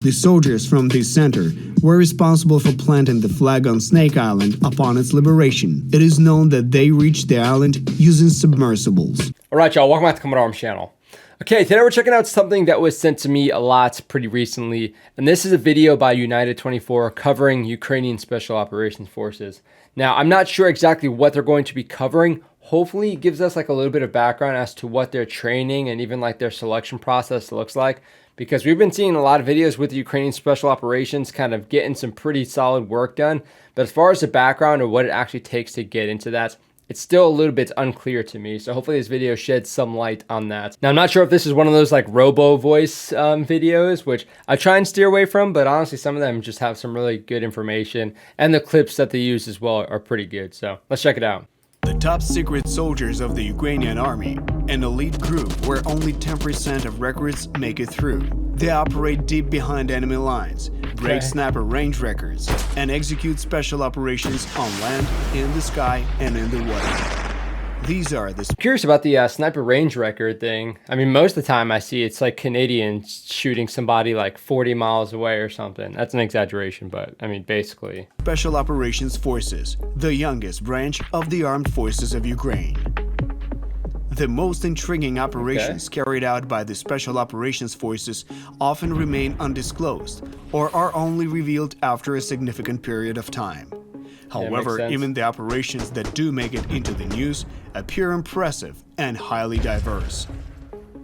The soldiers from this center were responsible for planting the flag on Snake Island upon its liberation. It is known that they reached the island using submersibles. Alright y'all, welcome back to Combat Arms channel. Okay, today we're checking out something that was sent to me a lot pretty recently, and this is a video by United24 covering Ukrainian Special Operations Forces. Now, I'm not sure exactly what they're going to be covering. Hopefully it gives us like a little bit of background as to what their training and even like their selection process looks like, because we've been seeing a lot of videos with the Ukrainian Special Operations kind of getting some pretty solid work done, but as far as the background or what it actually takes to get into that, it's still a little bit unclear to me. So hopefully this video sheds some light on that. Now, I'm not sure if this is one of those like robo voice videos, which I try and steer away from, but honestly, some of them just have some really good information, and the clips that they use as well are pretty good. So let's check it out. The top secret soldiers of the Ukrainian army, an elite group where only 10% of recruits make it through. They operate deep behind enemy lines, break sniper range records, and execute special operations on land, in the sky, and in the water. These are the... Curious about the sniper range record thing. I mean, most of the time I see it's like Canadians shooting somebody like 40 miles away or something. That's an exaggeration, but I mean, basically. Special Operations Forces, the youngest branch of the armed forces of Ukraine. The most intriguing operations carried out by the Special Operations Forces often remain undisclosed or are only revealed after a significant period of time. However, even the operations that do make it into the news appear impressive and highly diverse.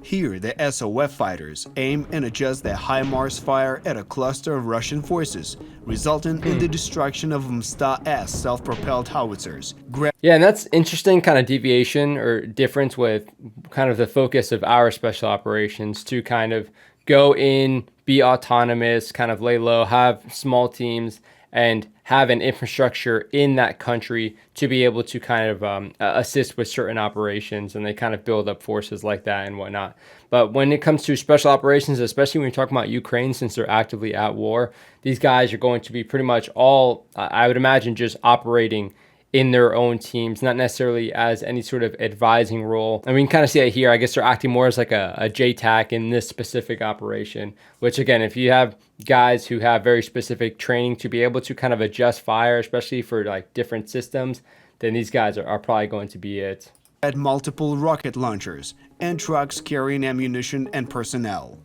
Here, the SOF fighters aim and adjust their HIMARS fire at a cluster of Russian forces, resulting in the destruction of Msta-S self-propelled howitzers. Yeah, and that's interesting kind of deviation or difference with kind of the focus of our special operations to kind of go in, be autonomous, kind of lay low, have small teams, and have an infrastructure in that country to be able to kind of assist with certain operations, and they kind of build up forces like that and whatnot. But when it comes to special operations, especially when you're talking about Ukraine, since they're actively at war, these guys are going to be pretty much all, I would imagine, just operating in their own teams, not necessarily as any sort of advising role. And we can kind of see it here. I guess they're acting more as like a JTAC in this specific operation, which again, if you have guys who have very specific training to be able to kind of adjust fire, especially for like different systems, then these guys are probably going to be it. At multiple rocket launchers and trucks carrying ammunition and personnel.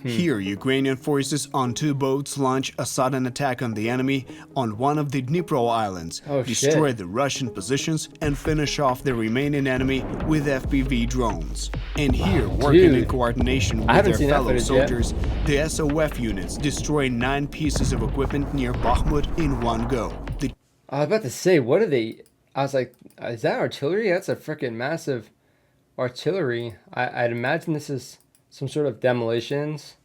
Here, Ukrainian forces on 2 boats launch a sudden attack on the enemy on one of the Dnipro Islands, destroy the Russian positions, and finish off the remaining enemy with FPV drones. And here, working in coordination with their fellow soldiers, the SOF units destroy 9 pieces of equipment near Bakhmut in one go. I was about to say, what are they? I was like, is that artillery? That's a freaking massive artillery. I'd imagine this is some sort of demolitions.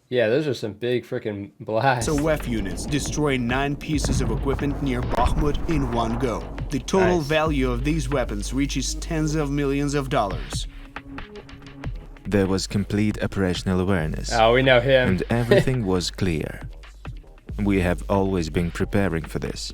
Yeah, those are some big freaking blasts. SOF units destroy 9 pieces of equipment near Bakhmut in one go. The total value of these weapons reaches tens of millions of dollars. There was complete operational awareness. Oh, we know him. And everything was clear. We have always been preparing for this.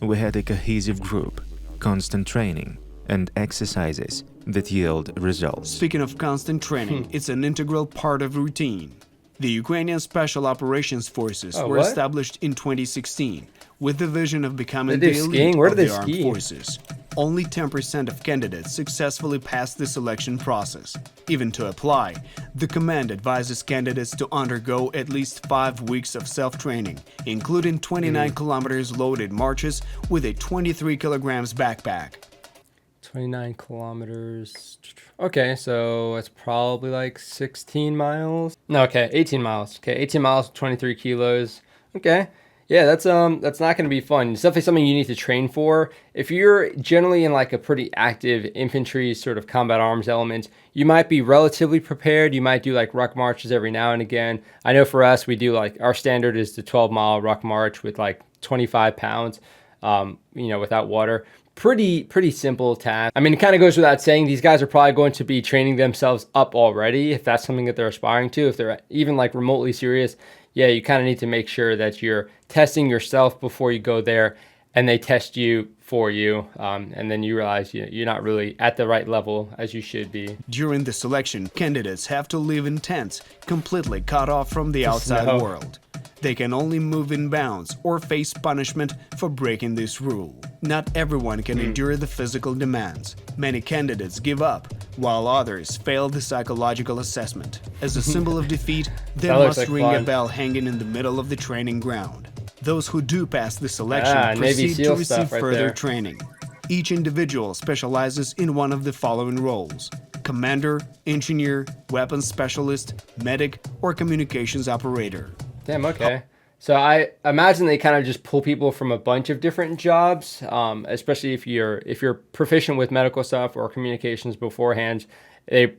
We had a cohesive group, constant training, and exercises that yield results. Speaking of constant training, it's an integral part of routine. The Ukrainian Special Operations Forces were established in 2016 with the vision of becoming the elite of the armed forces. Only 10% of candidates successfully pass the selection process. Even to apply, the command advises candidates to undergo at least 5 weeks of self-training, including 29 kilometers loaded marches with a 23 kilograms backpack. 29 kilometers. Okay, so it's probably like 16 miles. No, okay, 18 miles. Okay, 18 miles, 23 kilos. Okay. Yeah, that's not going to be fun. It's definitely something you need to train for. If you're generally in like a pretty active infantry sort of combat arms element, you might be relatively prepared. You might do like ruck marches every now and again. I know for us, we do like, our standard is the 12-mile ruck march with like 25 pounds, without water. Pretty simple task. I mean, it kind of goes without saying, these guys are probably going to be training themselves up already if that's something that they're aspiring to. If they're even like remotely serious, yeah, you kind of need to make sure that you're testing yourself before you go there, and they test you for you, and then you realize you're not really at the right level as you should be. During the selection, candidates have to live in tents, completely cut off from the outside world. They can only move in bounds or face punishment for breaking this rule. Not everyone can endure the physical demands. Many candidates give up, while others fail the psychological assessment. As a symbol of defeat, they must ring a bell hanging in the middle of the training ground. Those who do pass the selection proceed to receive further training. Each individual specializes in one of the following roles: commander, engineer, weapons specialist, medic, or communications operator. Damn, okay. So I imagine they kind of just pull people from a bunch of different jobs, especially if you're proficient with medical stuff or communications beforehand. It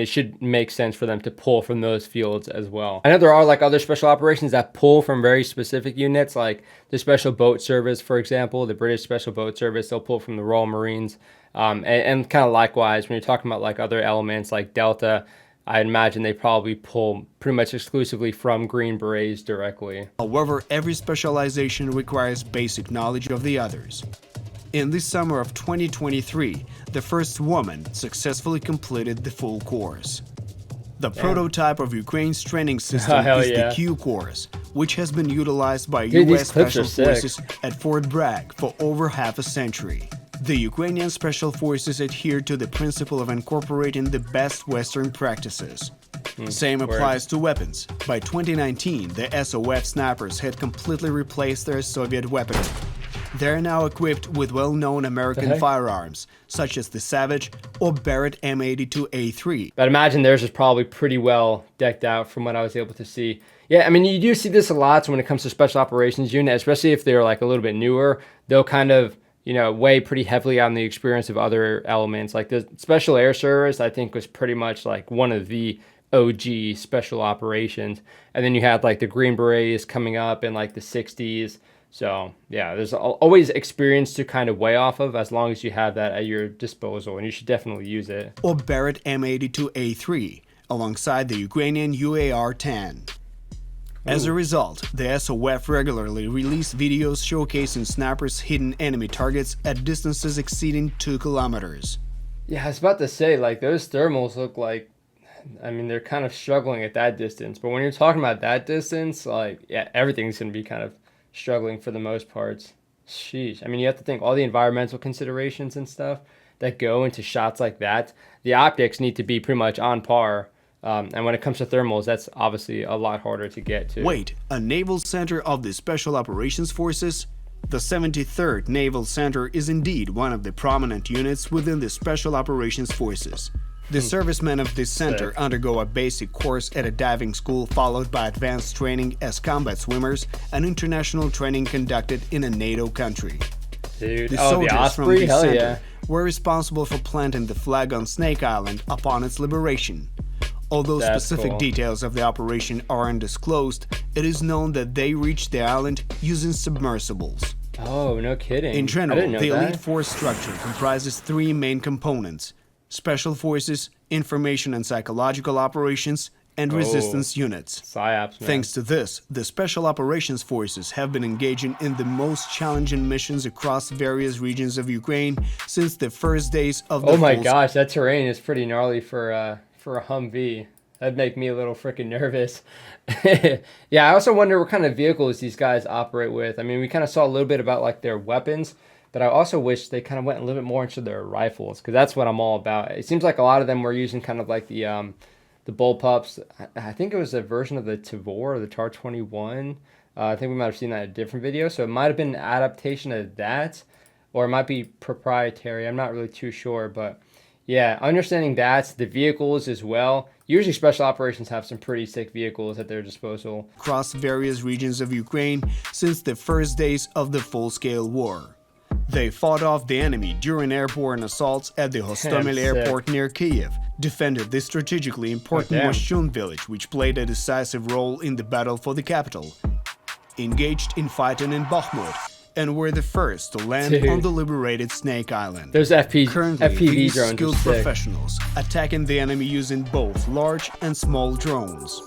should make sense for them to pull from those fields as well. I know there are like other special operations that pull from very specific units, like the Special Boat Service, for example, the British Special Boat Service, they'll pull from the Royal Marines. And kind of likewise, when you're talking about like other elements like Delta, I imagine they probably pull pretty much exclusively from Green Berets directly. However, every specialization requires basic knowledge of the others. In the summer of 2023, the first woman successfully completed the full course. The prototype of Ukraine's training system is the Q course, which has been utilized by U.S. Special Forces at Fort Bragg for over half a century. The Ukrainian Special Forces adhere to the principle of incorporating the best Western practices. Same applies to weapons. By 2019, the SOF snipers had completely replaced their Soviet weaponry. They're now equipped with well-known American firearms, such as the Savage or Barrett M82A3. But imagine theirs is probably pretty well decked out from what I was able to see. Yeah, I mean, you do see this a lot when it comes to Special Operations unit, especially if they're like a little bit newer. They'll kind of, weigh pretty heavily on the experience of other elements. Like the Special Air Service, I think, was pretty much like one of the OG Special Operations. And then you had like the Green Berets coming up in like the 60s. So yeah, there's always experience to kind of weigh off of as long as you have that at your disposal, and you should definitely use it. Or Barrett M82A3, alongside the Ukrainian UAR-10. As a result, the SOF regularly release videos showcasing snipers hitting enemy targets at distances exceeding 2 kilometers. Yeah, I was about to say, like, those thermals look like, they're kind of struggling at that distance. But when you're talking about that distance, like, yeah, everything's going to be kind of struggling for the most parts. Sheesh. You have to think all the environmental considerations and stuff that go into shots like that. The optics need to be pretty much on par. And when it comes to thermals, that's obviously a lot harder to get to. Wait, a naval center of the Special Operations Forces? The 73rd Naval Center is indeed one of the prominent units within the Special Operations Forces. The servicemen of this center undergo a basic course at a diving school, followed by advanced training as combat swimmers and international training conducted in a NATO country. Dude, the soldiers from this Hell center yeah. were responsible for planting the flag on Snake Island upon its liberation. Although specific details of the operation are undisclosed, it is known that they reached the island using submersibles. Oh, no kidding. In general, the elite force structure comprises 3 main components: Special Forces, Information and Psychological Operations, and Resistance Units. PSYOPs, man. Thanks to this, the Special Operations Forces have been engaging in the most challenging missions across various regions of Ukraine since the first days of the Oh my gosh, that terrain is pretty gnarly for a Humvee. That'd make me a little freaking nervous. Yeah, I also wonder what kind of vehicles these guys operate with. We kind of saw a little bit about like their weapons, but I also wish they kind of went a little bit more into their rifles, because that's what I'm all about. It seems like a lot of them were using kind of like the bullpups. I think it was a version of the Tavor or the TAR-21. I think we might have seen that in a different video, so it might have been an adaptation of that, or it might be proprietary. I'm not really too sure, but yeah, understanding that, the vehicles as well. Usually Special Operations have some pretty sick vehicles at their disposal. Across various regions of Ukraine since the first days of the full-scale war. They fought off the enemy during airborne assaults at the Hostomel airport near Kiev, defended the strategically important Moshchun village, which played a decisive role in the battle for the capital, engaged in fighting in Bakhmut, and were the first to land on the liberated Snake Island. Those Currently, FPV these drones skilled professionals attacking the enemy using both large and small drones.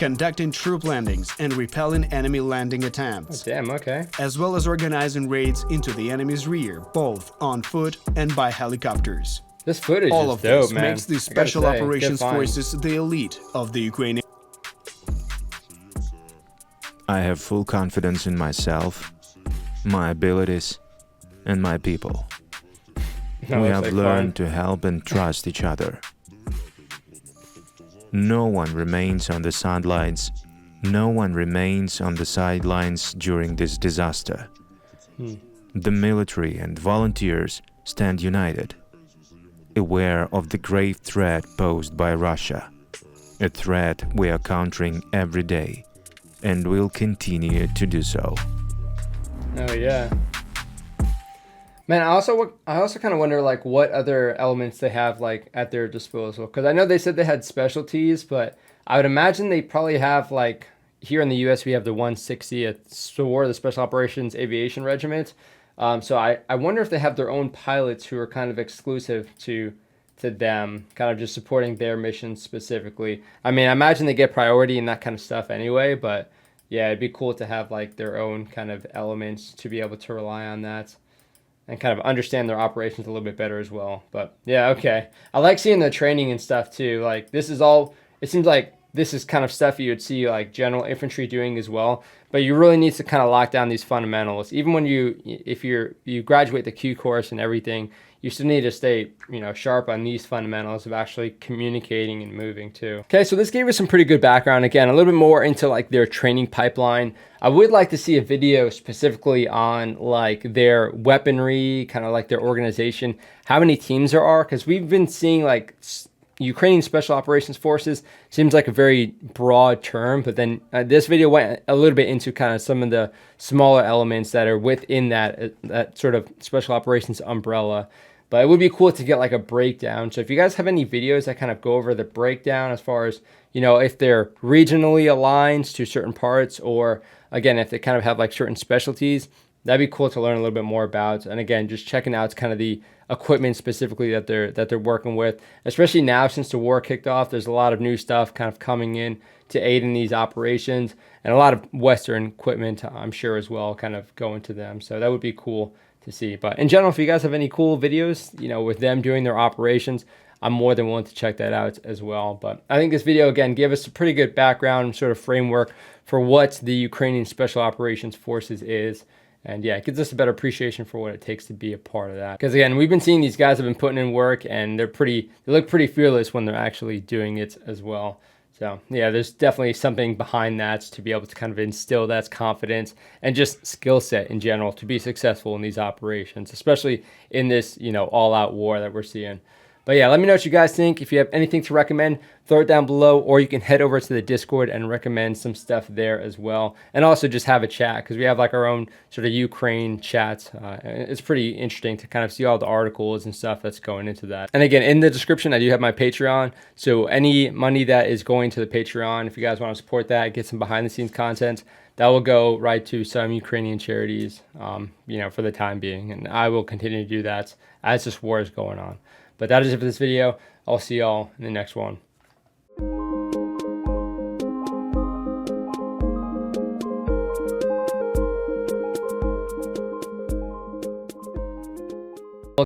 conducting troop landings and repelling enemy landing attempts, Damn, okay. as well as organizing raids into the enemy's rear, both on foot and by helicopters. This footage All is of dope, this man. makes the I gotta Special say, good Operations find. Forces the elite of the Ukrainian. I have full confidence in myself, my abilities, and my people. That We looks have like learned fun. to help and trust each other. No one remains on the sidelines. No one remains on the sidelines during this disaster. The military and volunteers stand united, aware of the grave threat posed by Russia, a threat we are countering every day and will continue to do so. Oh yeah. Man, I also kind of wonder like what other elements they have like at their disposal, because I know they said they had specialties, but I would imagine they probably have like here in the U.S. we have the 160th SOAR, the Special Operations Aviation Regiment. So I wonder if they have their own pilots who are kind of exclusive to them, kind of just supporting their missions specifically. I mean, I imagine they get priority and that kind of stuff anyway, but yeah, it'd be cool to have like their own kind of elements to be able to rely on that and kind of understand their operations a little bit better as well. But yeah, okay. I like seeing the training and stuff too. Like this is all, it seems like this is kind of stuff you would see like general infantry doing as well. But you really need to kind of lock down these fundamentals. Even when if you graduate the Q course and everything, you still need to stay, sharp on these fundamentals of actually communicating and moving too. Okay, so this gave us some pretty good background. Again, a little bit more into like their training pipeline. I would like to see a video specifically on like their weaponry, kind of like their organization, how many teams there are, because we've been seeing like Ukrainian Special Operations Forces seems like a very broad term, but then this video went a little bit into kind of some of the smaller elements that are within that sort of Special Operations umbrella. But it would be cool to get like a breakdown. So if you guys have any videos that kind of go over the breakdown as far as, if they're regionally aligned to certain parts, or again, if they kind of have like certain specialties, that'd be cool to learn a little bit more about. And again, just checking out kind of the equipment specifically that they're working with, especially now since the war kicked off. There's a lot of new stuff kind of coming in to aid in these operations, and a lot of Western equipment, I'm sure, as well, kind of going to them. So that would be cool to see. But in general, if you guys have any cool videos, with them doing their operations, I'm more than willing to check that out as well. But I think this video, again, gave us a pretty good background sort of framework for what the Ukrainian Special Operations Forces is. And yeah, it gives us a better appreciation for what it takes to be a part of that. Because again, we've been seeing these guys have been putting in work, and they look pretty fearless when they're actually doing it as well. So yeah, there's definitely something behind that to be able to kind of instill that confidence and just skill set in general to be successful in these operations, especially in this, all-out war that we're seeing. But yeah, let me know what you guys think. If you have anything to recommend, throw it down below, or you can head over to the Discord and recommend some stuff there as well. And also just have a chat, because we have like our own sort of Ukraine chats. It's pretty interesting to kind of see all the articles and stuff that's going into that. And again, in the description, I do have my Patreon. So any money that is going to the Patreon, if you guys want to support that, get some behind the scenes content, that will go right to some Ukrainian charities, for the time being. And I will continue to do that as this war is going on. But that is it for this video. I'll see y'all in the next one.